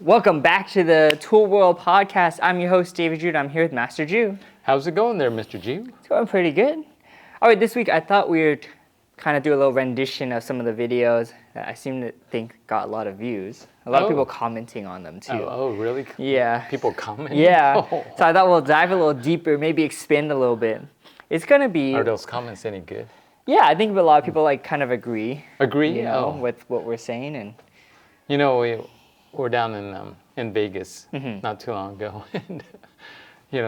Welcome back to the Tool World Podcast. I'm your host, David Jude. I'm here with Master Jew. How's it going there, Mr. Jew? It's going pretty good. All right, this week I thought we would kind of do a little rendition of some of the videos that I seem to think got a lot of views. A lot of people commenting on them too. Oh, really? Yeah. People comment? Yeah. Oh. So I thought we'll dive a little deeper, maybe expand a little bit. It's going to be... Are those comments any good? Yeah, I think a lot of people kind of agree. Agree? You know, with what we're saying. And You know, we were down in Vegas Mm-hmm. not too long ago. And,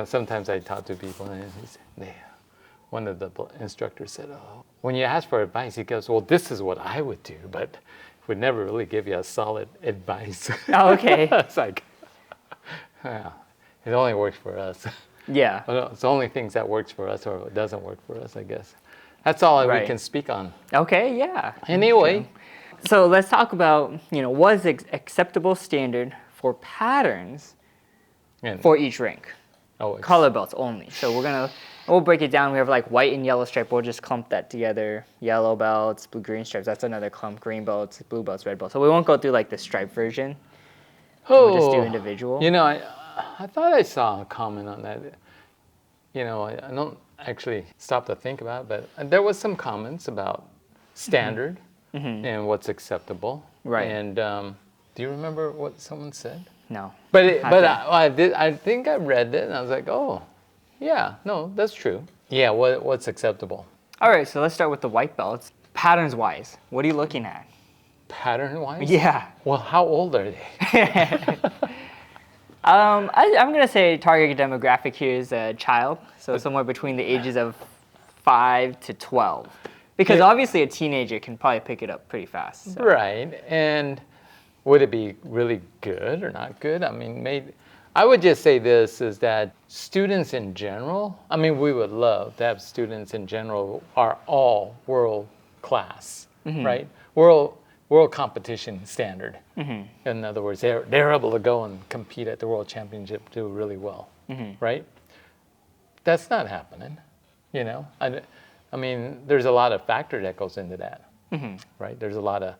sometimes I talk to people and one of the instructors said, when you ask for advice, he goes, well, this is what I would do, but would never really give you a solid advice. Oh, okay. It's like, yeah, it only works for us. Yeah. Well, it's the only things that works for us or it doesn't work for us, I guess. That's all we can speak on. Okay, yeah. Anyway. So let's talk about, what is acceptable standard for patterns for each rank? Color belts only. So we'll break it down. We have white and yellow stripe. We'll just clump that together. Yellow belts, blue, green stripes. That's another clump. Green belts, blue belts, red belts. So we won't go through the stripe version. We'll just do individual. I thought I saw a comment on that. I don't actually stop to think about it, but there was some comments about standard and what's acceptable. Right. And do you remember what someone said? No. But I did. I think I read it and I was like, oh, yeah, no, that's true. Yeah, what's acceptable? All right, so let's start with the white belts. Patterns wise, what are you looking at? Pattern wise? Yeah. Well, how old are they? I'm going to say target demographic here is a child, so somewhere between the ages of 5 to 12. Because obviously a teenager can probably pick it up pretty fast. So. Right, and would it be really good or not good? I mean, I would just say this, is that students in general, we would love to have students in general are all world class, right? World competition standard. In other words, they're able to go and compete at the world championship, do really well, right? That's not happening, there's a lot of factor that goes into that, right? There's a lot of,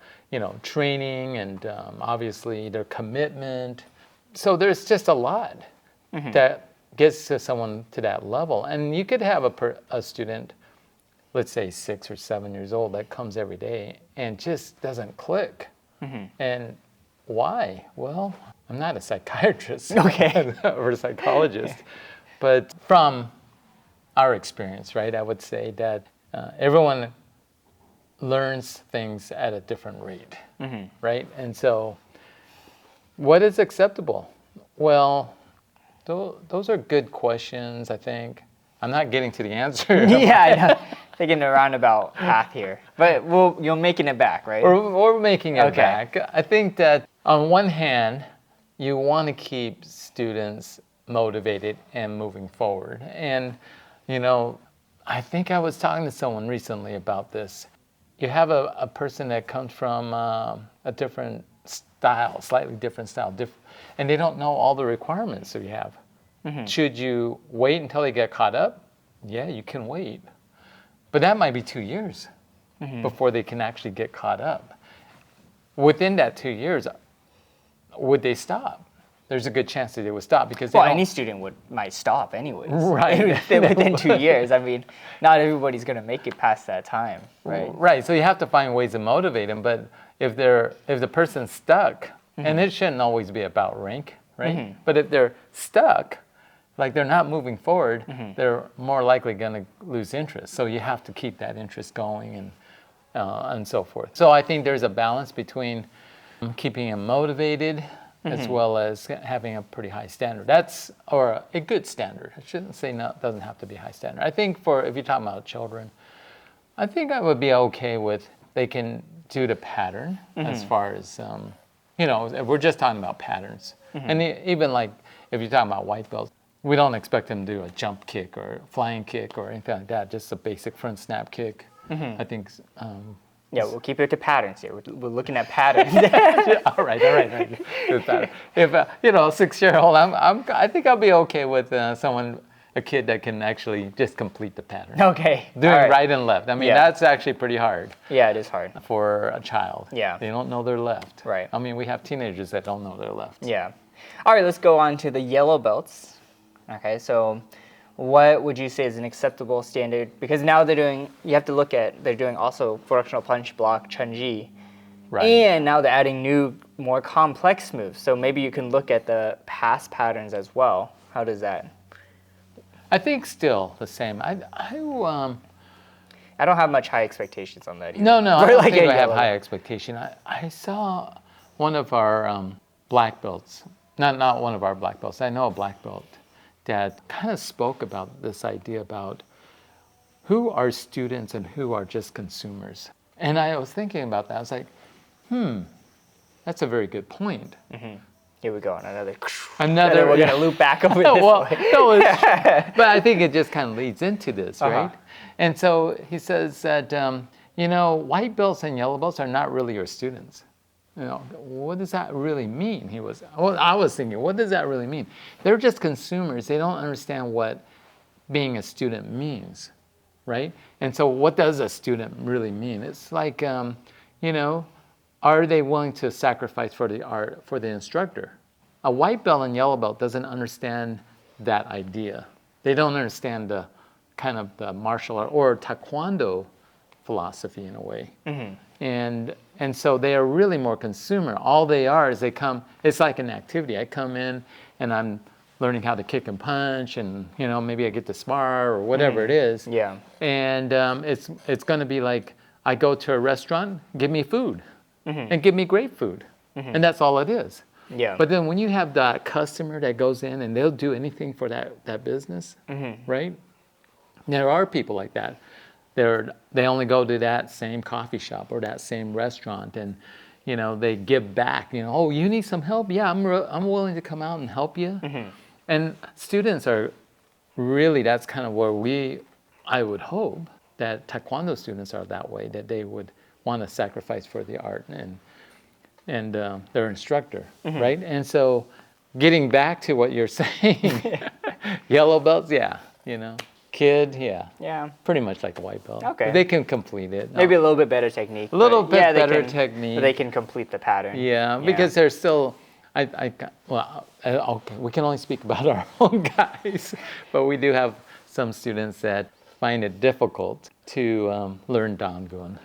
training and obviously their commitment. So there's just a lot that gets to someone to that level. And you could have a student, let's say 6 or 7 years old, that comes every day and just doesn't click. And why? Well, I'm not a psychiatrist or a psychologist, but from our experience, right, I would say that everyone learns things at a different rate, right? And so what is acceptable? Well, those are good questions, I think. I'm not getting to the answer. Yeah, I know. Taking a roundabout path here. But you're making it back, right? We're making it back. I think that on one hand, you want to keep students motivated and moving forward. And, I think I was talking to someone recently about this. You have a person that comes from a different style, slightly different style, and they don't know all the requirements that you have. Should you wait until they get caught up? Yeah, you can wait. But that might be 2 years before they can actually get caught up. Within that 2 years, would they stop? There's a good chance that they would stop because any student might stop anyways. Right. Within 2 years. Not everybody's going to make it past that time, right? Right. So you have to find ways to motivate them. But if the person's stuck, and it shouldn't always be about rank, right? But if they're stuck, they're not moving forward, they're more likely going to lose interest. So you have to keep that interest going and so forth. So I think there's a balance between keeping them motivated as well as having a pretty high standard. Or a good standard. I shouldn't say no, it doesn't have to be high standard. I think if you're talking about children, I think I would be okay with they can do the pattern as far as, if we're just talking about patterns. And even if you're talking about white belts, we don't expect them to do a jump kick or flying kick or anything like that, just a basic front snap kick. I think... yeah, we'll keep it to patterns here. We're looking at patterns. All right. If a 6-year-old, I think I'll be okay with someone a kid that can actually just complete the pattern. Okay. Doing right and left. I mean, Yeah. that's actually pretty hard. Yeah, it is hard. For a child. Yeah. They don't know their left. Right. I mean, we have teenagers that don't know their left. Yeah. All right, let's go on to the yellow belts. Okay, so what would you say is an acceptable standard? Because now they're doing also fractional punch, block, chunji. Right. And now they're adding new, more complex moves. So maybe you can look at the past patterns as well. How does that? I think still the same. I don't have much high expectations on that either. No, I don't like think a I have yellow high belt. expectation. I saw one of our black belts, not one of our black belts. I know a black belt that kind of spoke about this idea about who are students and who are just consumers. And I was thinking about that. I was like, that's a very good point. Mm-hmm. Here we go on another. Another. We're gonna loop back over this Well, way. no, but I think it just kind of leads into this, right? And so he says that white belts and yellow belts are not really your students. What does that really mean? I was thinking, what does that really mean? They're just consumers. They don't understand what being a student means, right? And so what does a student really mean? It's like, are they willing to sacrifice for the instructor? A white belt and yellow belt doesn't understand that idea. They don't understand the kind of the martial art or taekwondo philosophy in a way. Mm-hmm. And so they are really more consumer. All they are is it's like an activity. I come in and I'm learning how to kick and punch and, maybe I get to spar or whatever it is. Yeah. And it's going to be like I go to a restaurant, give me food and give me great food. And that's all it is. Yeah. But then when you have that customer that goes in and they'll do anything for that business, right? There are people like that. They only go to that same coffee shop or that same restaurant, and they give back. Oh, you need some help? Yeah, I'm willing to come out and help you. And students are really, that's kind of where I would hope that Taekwondo students are that way, that they would want to sacrifice for the art and their instructor, right? And so, getting back to what you're saying, yellow belts, yeah, kid, yeah, pretty much like a white belt. Okay, they can complete it. Maybe a little bit better technique. A little bit better technique. But they can complete the pattern. Yeah, because they're still. Okay, we can only speak about our own guys, but we do have some students that find it difficult to learn Dangun.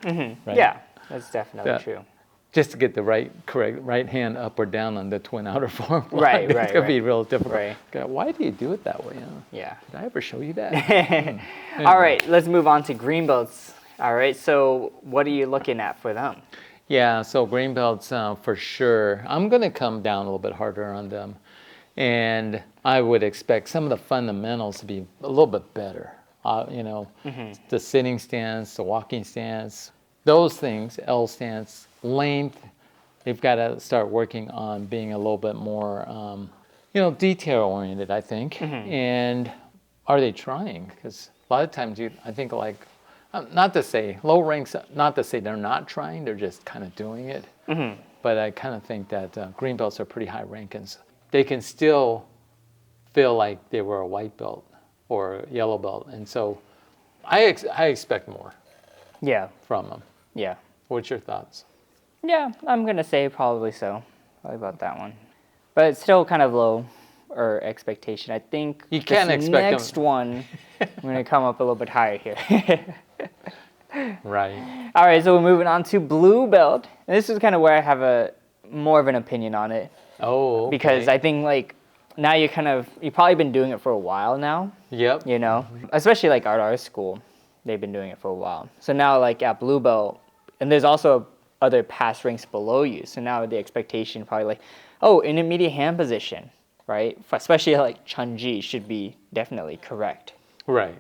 Right? Yeah, that's definitely true. Just to get the correct right hand up or down on the twin outer form. Right. It's going to be real difficult. Right. Why do you do it that way? Yeah. Did I ever show you that? Anyway. All right, let's move on to green belts. All right, so what are you looking at for them? Yeah, so green belts for sure. I'm going to come down a little bit harder on them. And I would expect some of the fundamentals to be a little bit better. The sitting stance, the walking stance, those things, L stance, length, they've got to start working on being a little bit more, detail oriented, I think. And are they trying? Because a lot of times I think not to say low ranks, not to say they're not trying, they're just kind of doing it. But I kind of think that green belts are pretty high rankings. They can still feel like they were a white belt or a yellow belt. And so I expect more from them. Yeah. What's your thoughts? Yeah, I'm going to say probably so. Probably about that one. But it's still kind of low or expectation. I think you can't expect next one, I'm going to come up a little bit higher here. Right. All right, so we're moving on to blue belt. And this is kind of where I have more of an opinion on it. Oh, okay. Because I think now you've probably been doing it for a while now. Yep. Especially at our school, they've been doing it for a while. So now at blue belt, and there's also other past ranks below you. So now the expectation probably intermediate hand position, right? Especially Chunji should be definitely correct. Right.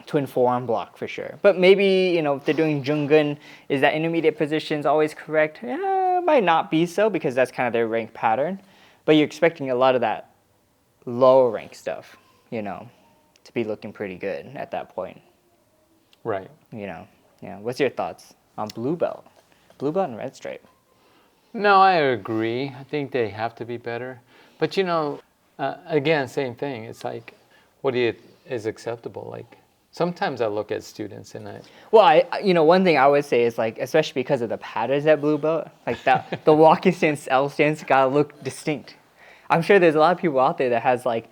Twin forearm block for sure. But maybe, if they're doing Jungun, is that intermediate positions always correct? Yeah, it might not be so because that's kind of their rank pattern. But you're expecting a lot of that lower rank stuff, to be looking pretty good at that point. Right. Yeah. What's your thoughts on blue belt and red stripe? No, I agree. I think they have to be better. But again, same thing. It's like, what do you is acceptable? Like sometimes I look at students and Well, one thing I would say is like, especially because of the patterns at Blue Belt, like that, the walking stance, L stance gotta look distinct. I'm sure there's a lot of people out there that has like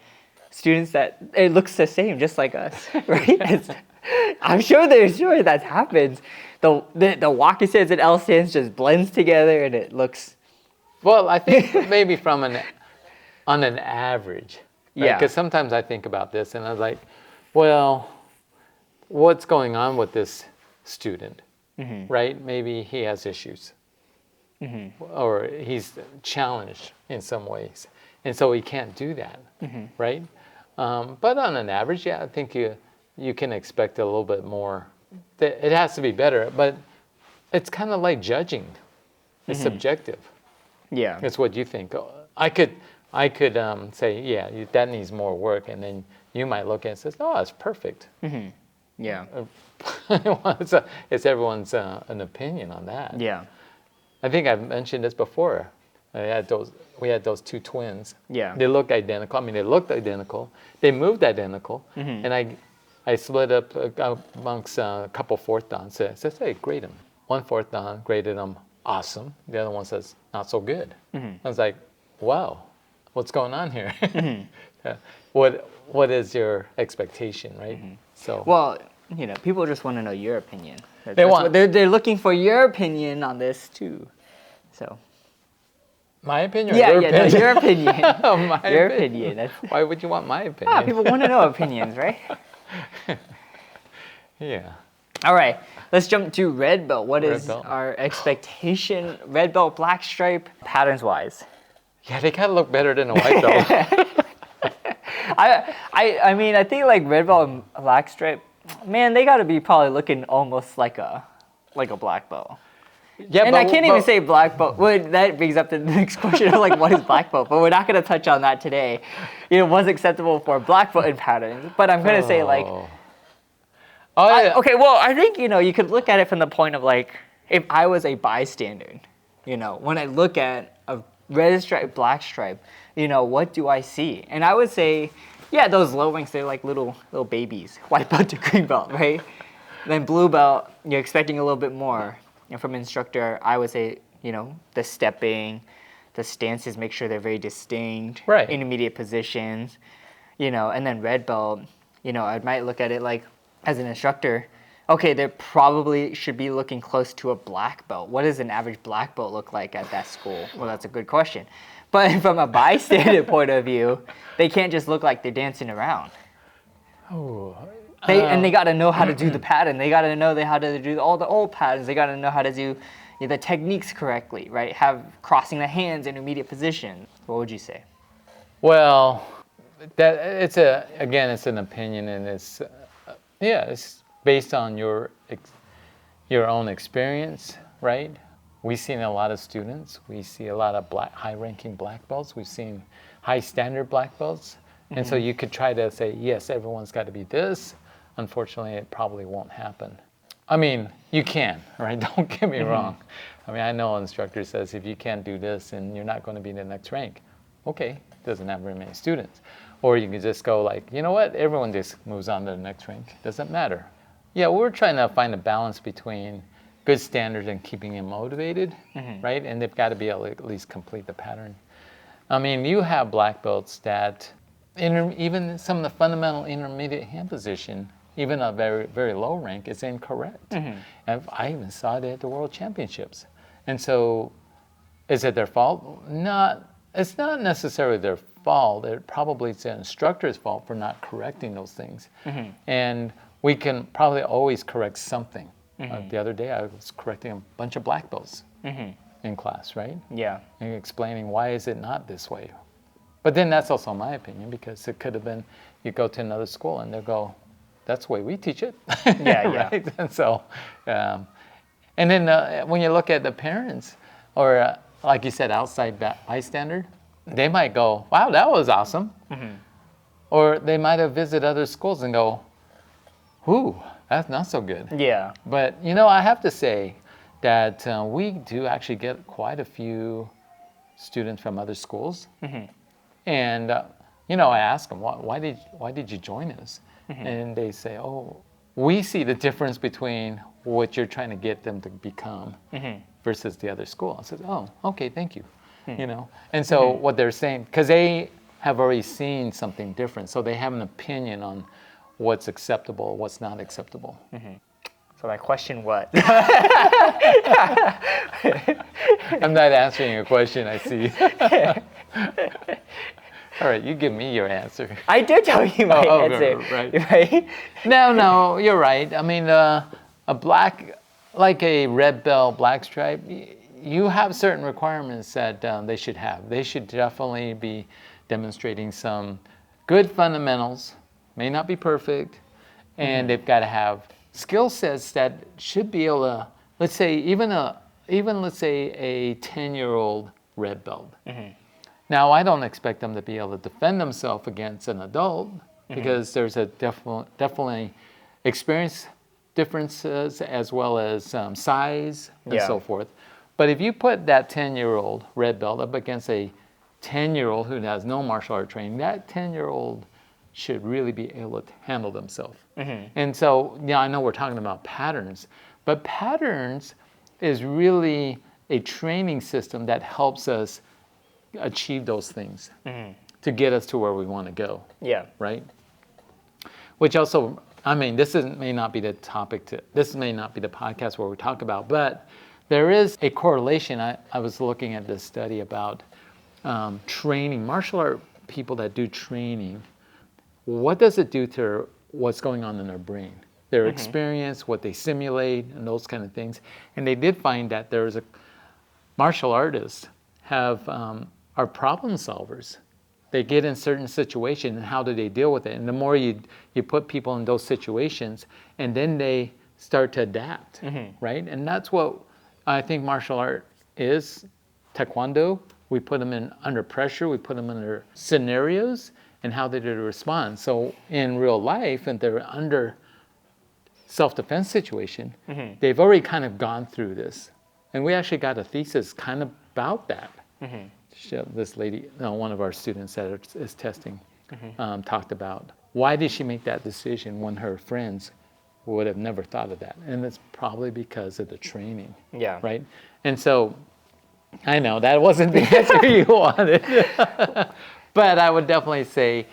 students that it looks the same, just like us, right? I'm sure that happens. The walking stance and L stance just blends together and it looks. Well, I think maybe on an average. Right? Yeah. Because sometimes I think about this and I was like, well, what's going on with this student, right? Maybe he has issues, or he's challenged in some ways, and so he can't do that, right? But on an average, yeah, I think you can expect a little bit more. It has to be better, but it's kind of like judging. It's subjective. Yeah. It's what you think. I could say, yeah, that needs more work, and then you might look at it and say, oh, it's perfect. Yeah. It's everyone's an opinion on that. Yeah. I think I've mentioned this before. We had those two twins. Yeah. They looked identical. I mean, they looked identical. They moved identical. And I split up amongst a couple fourth dons. So I said, hey, grade them. One fourth don graded them awesome. The other one says, not so good. I was like, wow, what's going on here? What is your expectation, right? So well, people just want to know your opinion. They're looking for your opinion on this too. So my opinion? Yeah, your opinion? No, your opinion. Your opinion. Why would you want my opinion? People want to know opinions, right? Yeah. All right, let's jump to red belt. What is belt. our expectation? Red belt, black stripe, patterns wise. Yeah, they kind of look better than a white belt. I mean, I think like red belt and black stripe, man, they got to be probably looking almost like a black belt. Yeah, and I can't even say black belt. Well, that brings up the next question of like, what is black belt? But we're not going to touch on that today. What's acceptable for black belt in patterns? But I'm going to say like, okay, well, I think, you could look at it from the point of like, if I was a bystander, when I look at a red stripe, black stripe, what do I see? And I would say, yeah, those low ranks, they're like little babies, white belt to green belt, right? Then blue belt, you're expecting a little bit more. And from instructor, I would say, the stepping, the stances, make sure they're very distinct, right. Intermediate positions, and then red belt, I might look at it like, as an instructor, okay, they probably should be looking close to a black belt. What does an average black belt look like at that school? Well, that's a good question. But from a bystander point of view, they can't just look like they're dancing around. Oh. And they got to know how to do the pattern. They got to know how to do all the old patterns. They got to know how to do the techniques correctly, right? Have crossing the hands, intermediate position. What would you say? Well, it's an opinion, and it's based on your own experience, right? We've seen a lot of students. We see a lot of high-ranking black belts. We've seen high-standard black belts. And so you could try to say, yes, everyone's got to be this. Unfortunately, it probably won't happen. I mean, you can, right? Don't get me wrong. I mean, I know an instructor says, if you can't do this and you're not going to be in the next rank, okay, doesn't have very many students. Or you can just go like, you know what, everyone just moves on to the next rank. Doesn't matter. Yeah, we're trying to find a balance between good standards and keeping them motivated, right? And they've got to be able to at least complete the pattern. I mean, you have black belts that even some of the fundamental intermediate hand position, even a very, very low rank, is incorrect. And I even saw it at the World Championships. And so is it their fault? It's not necessarily their fault. It probably is the instructor's fault for not correcting those things. And we can probably always correct something. The other day I was correcting a bunch of black belts in class, right? Yeah. And explaining why is it not this way. But then that's also my opinion, because it could have been you go to another school and they'll go, that's the way we teach it. Yeah, right? And so, and then when you look at the parents, or like you said, outside bystander, they might go, wow, that was awesome. Or they might have visited other schools and go, ooh, that's not so good. Yeah. But, I have to say that we do actually get quite a few students from other schools. And, I ask them, why did you join us? and they say, oh, we see the difference between what you're trying to get them to become versus the other school. I said, oh, okay, thank you. You know, and so what they're saying, because they have already seen something different, so they have an opinion on what's acceptable, what's not acceptable. So my question was. I'm not answering your question, I see. All right, you give me your answer. I did tell you my answer. Right. No, you're right. I mean, a black, like a red belt, black stripe, you have certain requirements that they should have. They should definitely be demonstrating some good fundamentals, may not be perfect, and they've got to have skill sets that should be able to, let's say, even let's say a 10-year-old red belt. Now, I don't expect them to be able to defend themselves against an adult because there's a definitely experience differences as well as size and so forth. But if you put that 10-year-old red belt up against a 10-year-old who has no martial art training, that 10-year-old should really be able to handle themselves. And so, yeah, I know we're talking about patterns, but patterns is really a training system that helps us achieve those things to get us to where we want to go. Yeah. Right? Which also, I mean, this may not be the topic this may not be the podcast where we talk about, but there is a correlation. I was looking at this study about training, martial art people that do training. What does it do to what's going on in their brain? Their experience, what they simulate, and those kind of things. And they did find that there's martial artists are problem solvers. They get in certain situations, and how do they deal with it? And the more you put people in those situations, and then they start to adapt, right? And that's what I think martial art is. Taekwondo, we put them under pressure, we put them under scenarios, and how they do respond. So in real life, and they're under self-defense situation, they've already kind of gone through this. And we actually got a thesis kind of about that. This lady, one of our students that is testing, talked about why did she make that decision when her friends would have never thought of that. And it's probably because of the training. Yeah. Right? And so, I know that wasn't the answer you wanted. But I would definitely say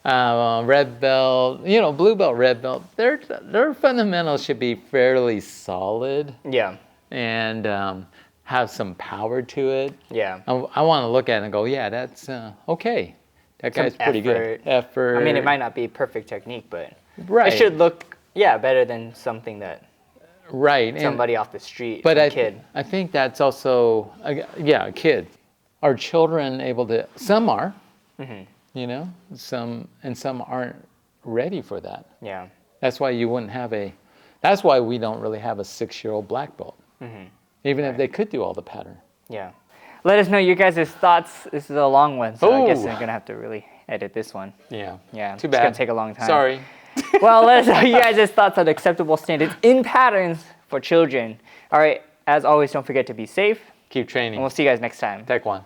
red belt, blue belt, red belt, their fundamentals should be fairly solid. Yeah. And have some power to it. Yeah. I want to look at it and go, yeah, that's okay. That guy's pretty good. Effort. I mean, it might not be perfect technique, but it should look, better than something that somebody off the street, a kid. I think that's also, a kid. Are children able to, some are, some aren't ready for that. Yeah. That's why you wouldn't have that's why we don't really have a 6-year-old black belt. Even if they could do all the pattern. Yeah. Let us know your guys' thoughts. This is a long one, so I guess I'm going to have to really edit this one. Yeah. Yeah. Too bad. It's going to take a long time. Sorry. Well, let us know your guys' thoughts on acceptable standards in patterns for children. All right. As always, don't forget to be safe. Keep training. And we'll see you guys next time. Take one.